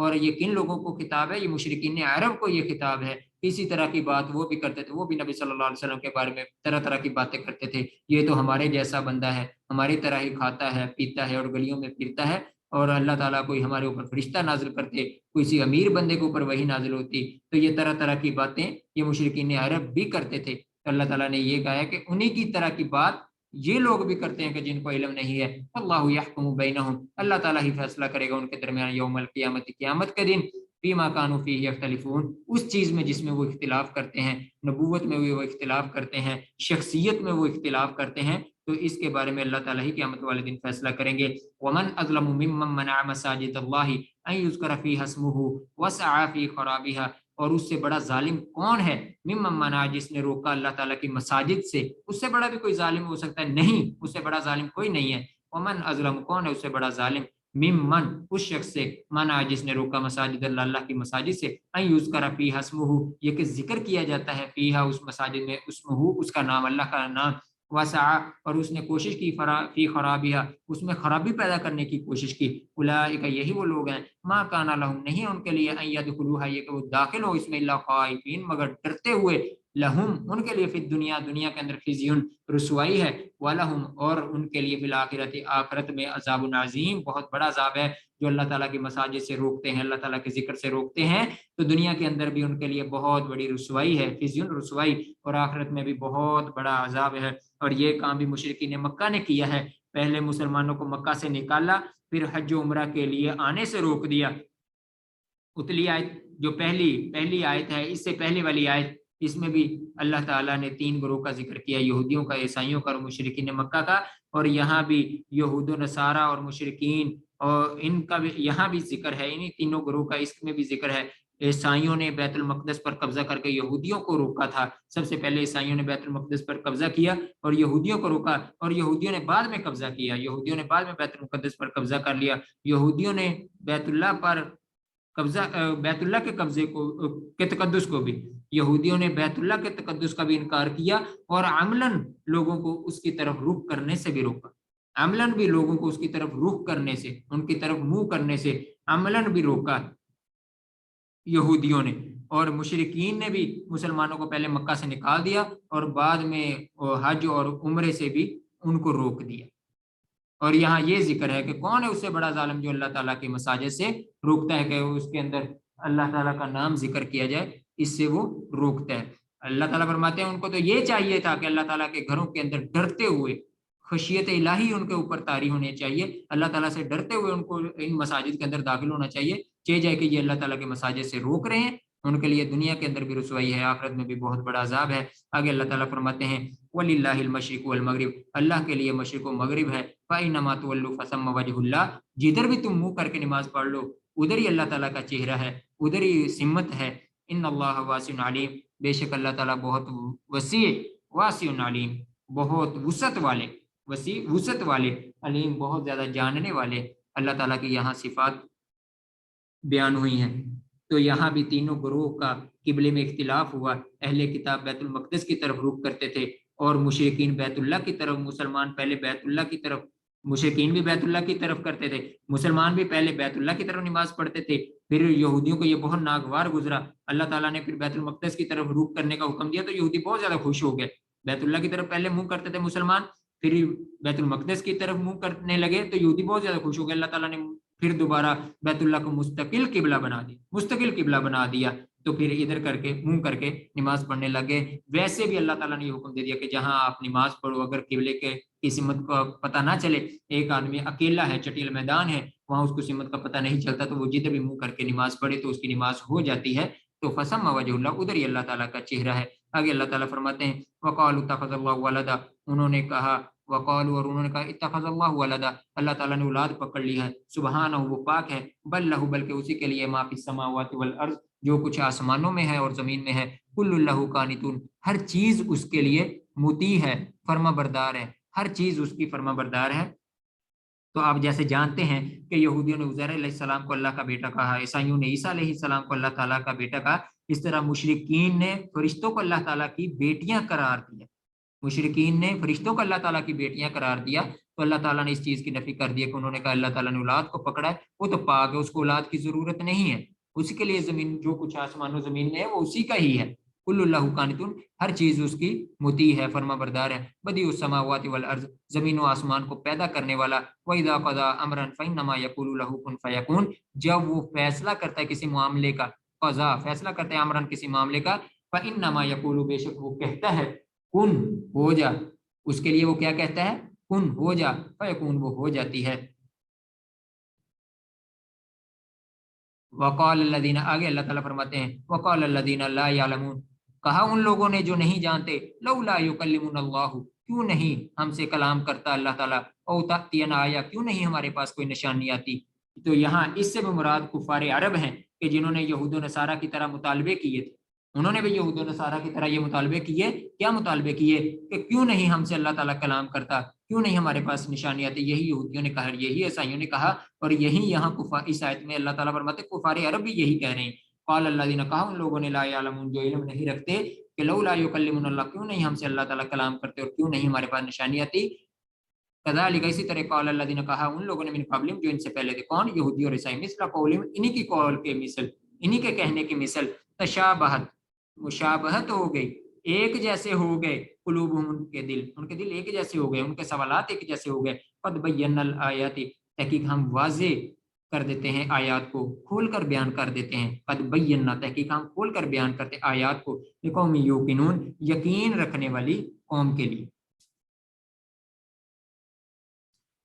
اور یہ کن لوگوں کو خطاب ہے؟ یہ مشرکین عرب کو یہ خطاب ہے. اسی طرح کی بات وہ بھی کرتے تھے, وہ بھی نبی صلی اللہ علیہ وسلم کے بارے میں طرح طرح کی باتیں کرتے تھے. یہ تو ہمارے جیسا بندہ ہے, ہماری طرح ہی کھاتا ہے پیتا ہے اور گلیوں میں پھرتا ہے, اور اللہ تعالیٰ کوئی ہمارے اوپر فرشتہ نازل کرتے, کسی امیر بندے کے اوپر وہی نازل ہوتی. تو یہ طرح طرح کی باتیں یہ مشرکین عرب بھی کرتے تھے. تو اللہ تعالیٰ نے یہ کہا ہے کہ انہی کی طرح کی بات یہ لوگ بھی کرتے ہیں کہ جن کو علم نہیں ہے. اللہ یحکم بینہم, اللہ تعالیٰ ہی فیصلہ کرے گا ان کے درمیان یوم القیامت, قیامت کے دن, فیما کانوا فیہ یختلفون, اس چیز میں جس میں وہ اختلاف کرتے ہیں. نبوت میں وہ اختلاف کرتے ہیں, شخصیت میں وہ اختلاف کرتے ہیں, تو اس کے بارے میں اللہ تعالیٰ ہی قیامت والے دن فیصلہ کریں گے. ومن اظلم ممن منع مساجد اللہ ان یذکر فیہا اسمہ وسعی فی خرابہا, اور اس سے بڑا ظالم کون ہے؟ ممن منع, جس نے روکا اللہ تعالیٰ کی مساجد سے. اس سے بڑا بھی کوئی ظالم ہو سکتا ہے؟ نہیں, اس سے بڑا ظالم کوئی نہیں ہے. ومن اظلم, کون ہے اس سے بڑا ظالم؟ ممن, اس شخص سے, منع, جس نے روکا مساجد اللہ, اللہ کی مساجد سے, ان یذکر فیہا اسمہ, یہ کہ ذکر کیا جاتا ہے, فیہا, اس مساجد میں, اسمہ, اس کا نام, اللہ کا نام, وسعى, اور اس نے کوشش کی, فی خرابها, اس میں خرابی پیدا کرنے کی کوشش کی. اولئک, یہی وہ لوگ ہیں, ما کان لهم, نہیں ان کے لیے, ان يدخلوها, یہ کہ وہ داخل ہو اس میں, الا خائفین, مگر ڈرتے ہوئے, لہم, ان کے لیے, فی الدنیا, دنیا کے اندر, خزیون, رسوائی ہے, ولہم, اور ان کے لیے, فی الآخرۃ, آخرت میں, عذاب عظیم, بہت بڑا عذاب ہے. جو اللہ تعالیٰ کی مساجد سے روکتے ہیں, اللہ تعالیٰ کے ذکر سے روکتے ہیں, تو دنیا کے اندر بھی ان کے لیے بہت بڑی رسوائی ہے, خزیون, رسوائی, اور آخرت میں بھی بہت بڑا عذاب ہے. اور یہ کام بھی مشرکین مکہ نے کیا ہے. پہلے مسلمانوں کو مکہ سے نکالا, پھر حج و عمرہ کے لیے آنے سے روک دیا. اتلی آیت, جو پہلی آیت ہے, اس سے پہلے والی آیت, اس میں بھی اللہ تعالیٰ نے 3 گروہ کا ذکر کیا, یہودیوں کا, عیسائیوں کا, اور مشرکین مکہ کا. اور یہاں بھی یہود و نصارہ اور مشرکین, اور ان کا بھی یہاں بھی ذکر ہے, انہی تینوں گروہ کا اس میں بھی ذکر ہے. عیسائیوں نے بیت المقدس پر قبضہ کر کے یہودیوں کو روکا تھا. سب سے پہلے عیسائیوں نے بیت المقدس پر قبضہ کیا اور یہودیوں کو روکا, اور یہودیوں نے بعد میں قبضہ کیا, یہودیوں نے بعد میں بیت المقدس پر قبضہ کر لیا. یہودیوں نے بیت اللہ پر قبضہ, بیت اللہ کے قبضے کو, کے تقدس کو بھی, یہودیوں نے بیت اللہ کے تقدس کا بھی انکار کیا, اور عملاً لوگوں کو اس کی طرف رخ کرنے سے بھی روکا. عملاً بھی لوگوں کو اس کی طرف رخ کرنے سے, ان کی طرف منہ کرنے سے عملاً بھی روکا یہودیوں نے. اور مشرکین نے بھی مسلمانوں کو پہلے مکہ سے نکال دیا, اور بعد میں حج اور عمرے سے بھی ان کو روک دیا. اور یہاں یہ ذکر ہے کہ کون ہے اس سے بڑا ظالم, جو اللہ تعالیٰ کی مساجد سے روکتا ہے, کہ اس کے اندر اللہ تعالیٰ کا نام ذکر کیا جائے, اس سے وہ روکتا ہے. اللہ تعالیٰ فرماتے ہیں ان کو تو یہ چاہیے تھا کہ اللہ تعالیٰ کے گھروں کے اندر ڈرتے ہوئے, خشیت الہی ان کے اوپر طاری ہونی چاہیے, اللہ تعالیٰ سے ڈرتے ہوئے ان کو ان مساجد کے اندر داخل ہونا چاہیے. جائے کہ یہ اللہ تعالیٰ کے مساجد سے روک رہے ہیں, ان کے لیے دنیا کے اندر بھی رسوائی ہے, آخرت میں بھی بہت بڑا عذاب ہے. آگے اللہ تعالیٰ فرماتے ہیں, وَلِلَّهِ الْمَشْرِقُ وَالْمَغْرِبُ, اللہ کے لیے مشرق و مغرب ہے. فَإِنَّمَا تُوَلُّوا فَثَمَّ وَجْهُ اللَّهِ, جدھر بھی تم منہ کر کے نماز پڑھ لو, ادھر ہی اللہ تعالیٰ کا چہرہ ہے, ادھر ہی سمت ہے. ان اللہ واسع علیم, بے شک اللہ تعالیٰ بہت وسیع, واسع علیم, بہت وسعت والے, وسیع وسعت والے, علیم, بہت زیادہ جاننے والے. اللہ تعالیٰ کی یہاں صفات بیان ہوئی ہیں. تو یہاں بھی تینوں گروہ کا قبلے میں اختلاف ہوا. اہل کتاب بیت المقدس کی طرف رخ کرتے تھے, اور مشرکین بیت اللہ کی طرف. مسلمان پہلے بیت اللہ کی طرف, مشرکین بھی بیت اللہ کی طرف کرتے تھے, مسلمان بھی پہلے بیت اللہ کی طرف نماز پڑھتے تھے. پھر یہودیوں کو یہ بہت ناگوار گزرا, اللہ تعالیٰ نے پھر بیت المقدس کی طرف رخ کرنے کا حکم دیا, تو یہودی بہت زیادہ خوش ہو گئے. بیت اللہ کی طرف پہلے منہ کرتے تھے مسلمان, پھر بیت المقدس کی طرف منہ کرنے لگے, تو یہودی بہت زیادہ خوش ہو گئے. اللہ تعالیٰ نے پھر دوبارہ بیت اللہ کو مستقل قبلہ بنا دیا, مستقل قبلہ بنا دیا, تو پھر ادھر کر کے منہ کر کے نماز پڑھنے لگے. ویسے بھی اللہ تعالیٰ نے یہ حکم دے دیا کہ جہاں آپ نماز پڑھو, اگر قبلے کے کی سمت کا پتہ نہ چلے, ایک آدمی اکیلا ہے, چٹیل میدان ہے, وہاں اس کو سمت کا پتہ نہیں چلتا, تو وہ جدھر بھی منہ کر کے نماز پڑھے تو اس کی نماز ہو جاتی ہے. تو فسم وجہ اللہ, ادھر ہی اللہ تعالیٰ کا چہرہ ہے. آگے اللہ تعالیٰ فرماتے ہیں, وقالوا اتخذ اللہ ولدا, انہوں نے کہا, وقالوا, اور انہوں نے کہا, اتخذ اللہ ولدا, اللہ تعالیٰ نے اولاد پکڑ لی ہے. سبحانہ, وہ پاک ہے. بل لہ, بلکہ اسی کے لیے, ما فی السماوات والارض, جو کچھ آسمانوں میں ہے اور زمین میں ہے, کل لہ قانتون, ہر چیز اس کے لیے مطیع ہے, فرما بردار ہے, ہر چیز اس کی فرما بردار ہے. تو آپ جیسے جانتے ہیں کہ یہودیوں نے عزیر علیہ السلام کو اللہ کا بیٹا کہا, عیسائیوں نے عیسیٰ علیہ السلام کو اللہ تعالیٰ کا بیٹا کہا, اس طرح مشرکین نے فرشتوں کو اللہ تعالیٰ کی بیٹیاں قرار دیا. مشرکین نے فرشتوں کو اللہ تعالیٰ کی بیٹیاں قرار دیا تو اللہ تعالیٰ نے اس چیز کی نفی کر دی کہ انہوں نے کہا اللہ تعالیٰ نے اولاد کو پکڑا ہے، وہ تو پاک ہے، اس کو اولاد کی ضرورت نہیں ہے، اسی کے لیے زمین جو کچھ آسمان و زمین میں ہے وہ اسی کا ہی ہے، کل اللہ قانتون، ہر چیز اس کی مطیع ہے، فرما بردار ہے، بدیع السماوات والارض، زمین و آسمان کو پیدا کرنے والا، وَإِذَا قَضَىٰ أَمْرًا فَإِنَّمَا يَقُولُ لَهُ كُن فَيَكُونُ، جب وہ فیصلہ کرتا ہے کسی معاملے کا، قضا فیصلہ کرتے ہیں امرن کسی معاملے کا، فَإِنَّمَا يَقُولُ بے شک وہ کہتا ہے کن ہو جا، اس کے لیے وہ کیا کہتا ہے کن ہو جا، فیکون وہ ہو جاتی ہے۔ وقال الذین، آگے اللہ تعالیٰ فرماتے ہیں وقال الذین لا یعلمون، کہا ان لوگوں نے جو نہیں جانتے، لولا یکلمنا اللہ، کیوں نہیں ہم سے کلام کرتا اللہ تعالیٰ، او تأتینا آیا، کیوں نہیں ہمارے پاس کوئی نشانی آتی۔ تو یہاں اس سے بھی مراد کفار عرب ہیں کہ جنہوں نے یہود و نصارہ کی طرح مطالبے کیے تھے، انہوں نے بھی یہود و نصارہ کی طرح یہ مطالبے کیے، کیا مطالبے کیے کہ کیوں نہیں ہم سے اللہ تعالیٰ کلام کرتا، کیوں نہیں ہمارے پاس نشانی آتی، یہی یہودیوں نے کہا، یہی عیسائیوں نے کہا، اور یہی یہاں اس آیت میں اللہ تعالیٰ فرماتے کفار عرب بھی یہی کہہ رہے ہیں، قال الذین، کہا ان لوگوں نے لا یعلمون جو علم نہیں رکھتے کہ لولا یکلمنا اللہ، کیوں نہیں ہم سے اللہ تعالیٰ کلام کرتے اور کیوں نہیں ہمارے پاس نشانی آتی، کذالک اسی طرح قال الذین، کہا ان لوگوں نے من قبلہم جو ان سے پہلے تھے، کون، یہودی اور عیسائی، مثل قولہم، انہی کی قول کے مثل، انہی کے کہنے کی مثل، تشابہت، مشابہت ہو گئی، ایک جیسے ہو گئے، قلوبہم، ان کے دل ایک جیسے ہو گئے، ان کے سوالات ایک جیسے ہو گئے، قد بینا الآیات، تحقیق ہم واضح کر دیتے ہیں آیات کو، کھول کر بیان کر دیتے ہیں، قد بینا، تحقیق ہم کھول کر بیان کرتے آیات کو، لقوم یوقنون، یقین رکھنے والی قوم کے لیے۔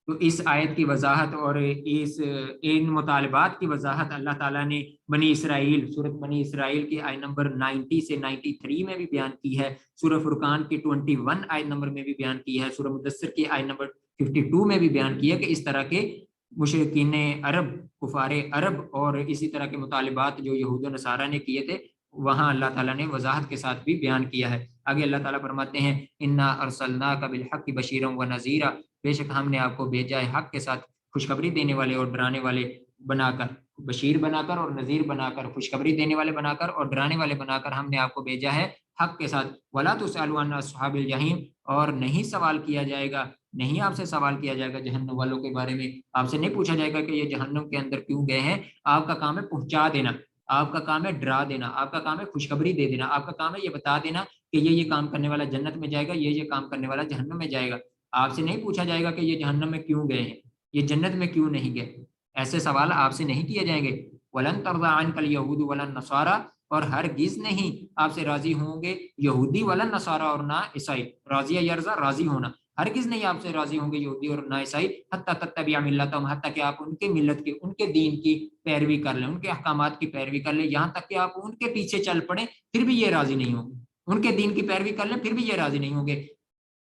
تو اس آیت کی وضاحت اور ان مطالبات کی وضاحت اللہ تعالیٰ نے بنی اسرائیل، سورۃ بنی اسرائیل کی آیت نمبر 90 سے 93 میں بھی بیان کی ہے، سورہ فرقان کی 21 آیت نمبر میں بھی بیان کی ہے، سورہ مدثر کی آیت نمبر 52 میں بھی بیان کی ہے کہ اس طرح کے مشرکین عرب، کفار عرب اور اسی طرح کے مطالبات جو یہود و نصارہ نے کیے تھے، وہاں اللہ تعالیٰ نے وضاحت کے ساتھ بھی بیان کیا ہے۔ آگے اللہ تعالیٰ فرماتے ہیں انا ارسلناک بالحق بشیرا ونذیرا، بے شک ہم نے آپ کو بھیجا ہے حق کے ساتھ خوشخبری دینے والے اور ڈرانے والے بنا کر، بشیر بنا کر اور نذیر بنا کر، خوشخبری دینے والے بنا کر اور ڈرانے والے بنا کر ہم نے آپ کو بھیجا ہے حق کے ساتھ۔ ولا تسألوا عن اصحاب الجحیم، اور نہیں سوال کیا جائے گا، نہیں آپ سے سوال کیا جائے گا جہنم والوں کے بارے میں، آپ سے نہیں پوچھا جائے گا کہ یہ جہنم کے اندر کیوں گئے ہیں، آپ کا کام ہے پہنچا دینا، آپ کا کام ہے ڈرا دینا، آپ کا کام ہے خوشخبری دے دینا، آپ کا کام ہے یہ بتا دینا کہ یہ کام کرنے والا جنت میں جائے گا، یہ کام کرنے والا جہنم میں جائے گا۔ آپ سے نہیں پوچھا جائے گا کہ یہ جہنم میں کیوں گئے ہیں، یہ جنت میں کیوں نہیں گئے، ایسے سوال آپ سے نہیں کیے جائیں گے۔ ولن ترضى عنك اليهود ولا النصارى، اور ہرگز نہیں آپ سے راضی ہوں گے یہودی، ولا النصارى، اور نہ عیسائی، راضی یرضا، راضی ہونا، ہرگز نہیں آپ سے راضی ہوں گے یہودی اور نہ عیسائی، حتی تتبع ملتهم، حتیٰ کہ آپ ان کے ملت کی، ان کے دین کی پیروی کر لیں، ان کے احکامات کی پیروی کر لیں، یہاں تک کہ آپ ان کے پیچھے چل پڑیں پھر بھی یہ راضی نہیں ہوں گے، ان کے دین کی پیروی کر لیں پھر بھی یہ راضی نہیں ہوں گے۔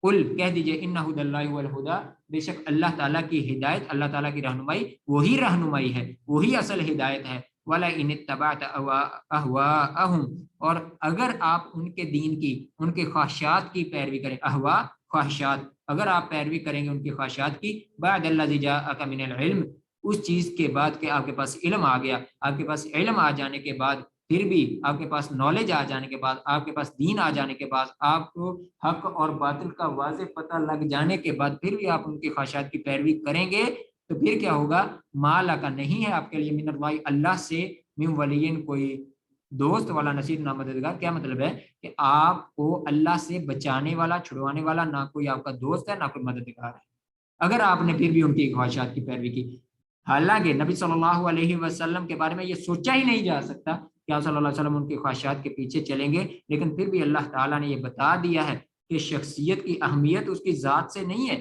قل، کہہ دیجئے، ان ہدی اللہ هو الہدی، بے شک اللہ تعالیٰ کی ہدایت، اللہ تعالیٰ کی رہنمائی وہی رہنمائی ہے، وہی اصل ہدایت ہے۔ وَلَئِنِ اتَّبَعْتَ أَهْوَاءَهُمْ، اور اگر آپ ان کے دین کی، ان کے خواہشات کی پیروی کریں، احوا خواہشات، اگر آپ پیروی کریں گے ان کی خواہشات کی، بعد الذی جاءک من العلم، اس چیز کے بعد کہ آپ کے پاس علم آ گیا، آپ کے پاس علم آ جانے کے بعد، پھر بھی آپ کے پاس نالج آ جانے کے بعد، آپ کے پاس دین آ جانے کے بعد، آپ کو حق اور باطل کا واضح پتہ لگ جانے کے بعد پھر بھی آپ ان کی خواہشات کی پیروی کریں گے، تو پھر کیا ہوگا، مالا کا نہیں ہے آپ کے لیے، من اللہ، اللہ سے، من ولین، کوئی دوست والا، نصیر، نہ مددگار۔ کیا مطلب ہے کہ آپ کو اللہ سے بچانے والا، چھڑوانے والا نہ کوئی آپ کا دوست ہے، نہ کوئی مددگار ہے، اگر آپ نے پھر بھی ان کی خواہشات کی پیروی کی۔ حالانکہ نبی صلی اللہ علیہ وسلم کے بارے میں یہ سوچا ہی نہیں جا سکتا کہ آپ صلی اللہ علیہ وسلم ان کی خواہشات کے پیچھے چلیں گے، لیکن پھر بھی اللہ تعالیٰ نے یہ بتا دیا ہے کہ شخصیت کی اہمیت اس کی ذات سے نہیں ہے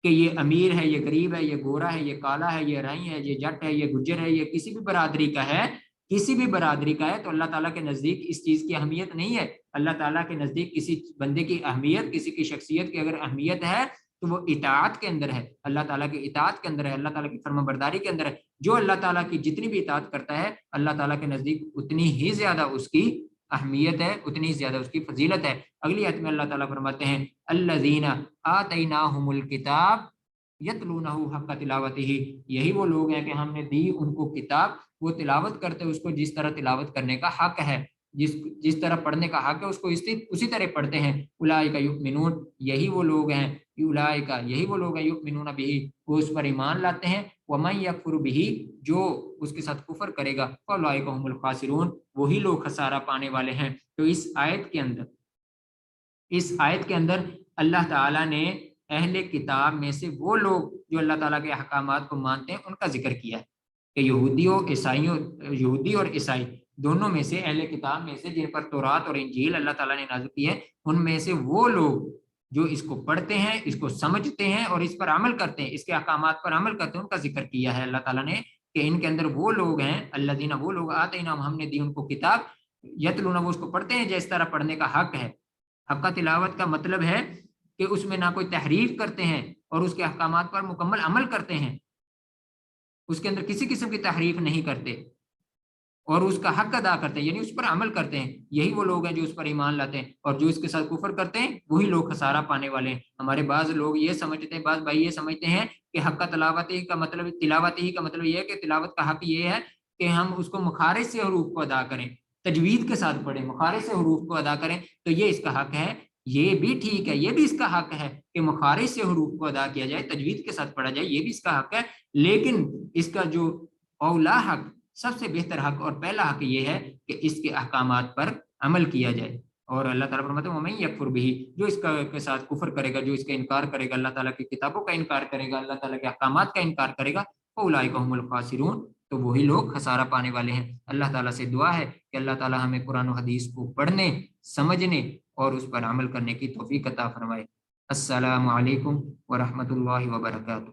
کہ یہ امیر ہے، یہ غریب ہے، یہ گورا ہے، یہ کالا ہے، یہ رائی ہے، یہ جٹ ہے، یہ گجر ہے، یہ کسی بھی برادری کا ہے، کسی بھی برادری کا ہے، تو اللہ تعالیٰ کے نزدیک اس چیز کی اہمیت نہیں ہے۔ اللہ تعالیٰ کے نزدیک کسی بندے کی اہمیت، کسی کی شخصیت کی اگر اہمیت ہے تو وہ اطاعت کے اندر ہے، اللہ تعالیٰ کی اطاعت کے اندر ہے، اللہ تعالیٰ کی فرما برداری کے اندر ہے۔ جو اللہ تعالیٰ کی جتنی بھی اطاعت کرتا ہے، اللہ تعالیٰ کے نزدیک اتنی ہی زیادہ اس کی اہمیت ہے، اتنی ہی زیادہ اس کی فضیلت ہے۔ اگلی آیت میں اللہ تعالیٰ فرماتے ہیں الذین آتیناہم الکتاب یتلونہ حق تلاوتہ، یہی وہ لوگ ہیں کہ ہم نے دی ان کو کتاب، وہ تلاوت کرتے اس کو جس طرح تلاوت کرنے کا حق ہے۔ جس طرح پڑھنے کا حق ہے اس کو اسی طرح پڑھتے ہیں. اولئک یؤمنون، یہی وہ لوگ ہیں، اولئک یہی وہ لوگ ہیں، یؤمنون بہ، وہ اس پر ایمان لاتے ہیں، ومن یکفر بہ، جو اس کے ساتھ کفر کرے گا، فاولئک هم الخاسرون، وہی لوگ خسارہ پانے والے ہیں. تو اس آیت کے اندر اللہ تعالیٰ نے اہل کتاب میں سے وہ لوگ جو اللہ تعالیٰ کے احکامات کو مانتے ہیں ان کا ذکر کیا ہے کہ یہودی اور عیسائی دونوں میں سے، اہل کتاب میں سے جن پر تورات اور انجیل اللہ تعالیٰ نے نازل کی ہے، ان میں سے وہ لوگ جو اس کو پڑھتے ہیں، اس کو سمجھتے ہیں اور اس پر عمل کرتے ہیں، اس کے احکامات پر عمل کرتے ہیں، ان کا ذکر کیا ہے اللہ تعالیٰ نے کہ ان کے اندر وہ لوگ ہیں، الذین، وہ لوگ آتیناہم، ہم نے دی ان کو کتاب، یتلون، وہ اس کو پڑھتے ہیں جس طرح پڑھنے کا حق ہے. حق کا تلاوت کا مطلب ہے کہ اس میں نہ کوئی تحریف کرتے ہیں اور اس کے احکامات پر مکمل عمل کرتے ہیں، اس کے اندر کسی قسم کی تحریف نہیں کرتے اور اس کا حق ادا کرتے ہیں، یعنی اس پر عمل کرتے ہیں. یہی وہ لوگ ہیں جو اس پر ایمان لاتے ہیں، اور جو اس کے ساتھ کفر کرتے ہیں وہی لوگ خسارہ پانے والے ہیں. ہمارے بعض لوگ یہ سمجھتے ہیں، بعض بھائی یہ سمجھتے ہیں کہ حق کا تلاوت ہی کا مطلب یہ ہے کہ تلاوت کا حق یہ ہے کہ ہم اس کو مخارج سے حروف کو ادا کریں، تجوید کے ساتھ پڑھیں، مخارج سے حروف کو ادا کریں، تو یہ اس کا حق ہے. یہ بھی ٹھیک ہے، یہ بھی اس کا حق ہے کہ مخارج سے حروف کو ادا کیا جائے، تجوید کے ساتھ پڑھا جائے، یہ بھی اس کا حق ہے. لیکن اس کا جو اولا حق، سب سے بہتر حق اور پہلا حق یہ ہے کہ اس کے احکامات پر عمل کیا جائے. اور اللہ تعالیٰ فرماتے ہیں وَمَن یکفر بہ، جو اس کے ساتھ کفر کرے گا، جو اس کا انکار کرے گا، اللہ تعالیٰ کی کتابوں کا انکار کرے گا، اللہ تعالیٰ کے احکامات کا انکار کرے گا، فَأُولَٰئِکَ هُمُ الْخَاسِرُونَ، تو وہی لوگ خسارہ پانے والے ہیں. اللہ تعالیٰ سے دعا ہے کہ اللہ تعالیٰ ہمیں قرآن و حدیث کو پڑھنے، سمجھنے اور اس پر عمل کرنے کی توفیق عطا فرمائے. السلام علیکم ورحمۃ اللہ وبرکاتہ.